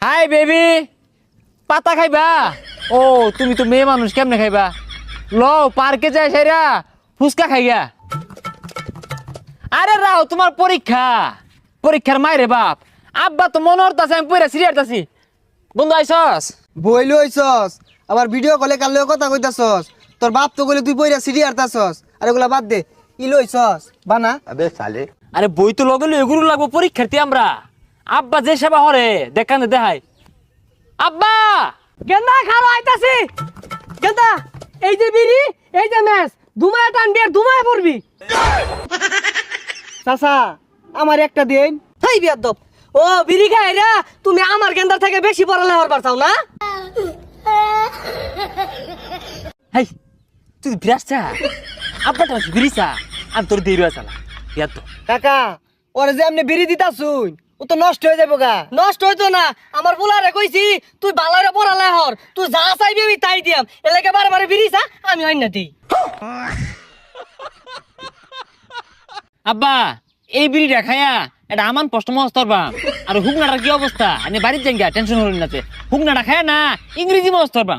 Hi baby, পাতা খাইবা? ও তুমি তো মেয়ে মানুষ, কেমনে খাইবা? লো পার্কে যাই সেরা ফুচকা খাইয়া। আরে রাও, তোমার পরীক্ষা, পরীক্ষার মাইরে বাপ। আব্বা তো মনে হতাছে আমি পড়া সিরিয়ারতাছি। বন্ধু আইসস? বই লইছস আবার ভিডিও কলে কাল কথা কইতাছস। তোর বাপ তো কইলে তুই বইরা সিডি আরতাছস। আর এগুলা বাদ দে, ই লইছস বানা। আরে বই তো লগে লই, এগুলো লাগবো পরীক্ষার্থী আমরা। আব্বা যে সেবা হরে দেখানে দেখাই। আব্বা গেন্দা খালো আইতাছি। গেন্দা এই যে বিড়ি, এই যে ম্যাচ, ধুমায় টানবি আর ধুমায় পড়বি। চাচা আমার একটা দিন। হাই বিয়াদব, ও বিড়ি খাই রা তুমি আমার গেন্দার থেকে বেশি পড়ালে হরবার চাও না? হাই তুই ফিরাসছা? আব্বাটা ফিরিসা, আমি তোর দেরি আসালা ইয়াদ তো। কাকা ওরে যে এমনি বিড়ি দিতাছুন, ও তো নষ্ট হয়ে যাবো গা। নষ্ট হইতো না, আমার বুলারে কইছি তুই বালারে পড়ালে হর, তুই যা চাইবি আমি তাই দিয়াম। এলাকে বারে বারে বিড়ি চা, আমি অন্য দিই। আব্বা এই বিড়িটা খায়া এটা আমার কষ্ট মস্তর বা। আর হুকনাটার কি অবস্থা? আমি বাড়ির যাই, টেনশন হল না। হুকনাটা খায় না ইংরেজি মস্তর বা।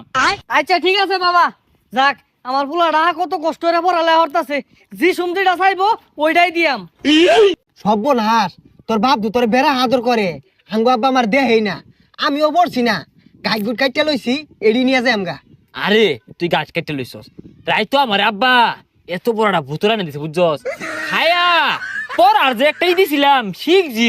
আচ্ছা ঠিক আছে বাবা, যাক আমার বুলাটা কত কষ্ট করে পড়ালে হরতাছে, যে সুমদিটা চাইবো ওইটাই দিয়াম। সর্বনাশ, তোর বাপ তো তোর বেড়া আদর করে, হাঙ্গু আব্বা আমার দেহেই না। আমিও পড়ছি না, গাছ গুট কাইটা লইছি, এড়ি নিয়ে যাই আমগা। আরে তুই গাছ কেটে লইছস, তাই তো আমার আব্বা এত বড়টা ভুতুরা না দিছে বুঝছস। খায়া পর আর যে একটাই দিছিলাম শিখছি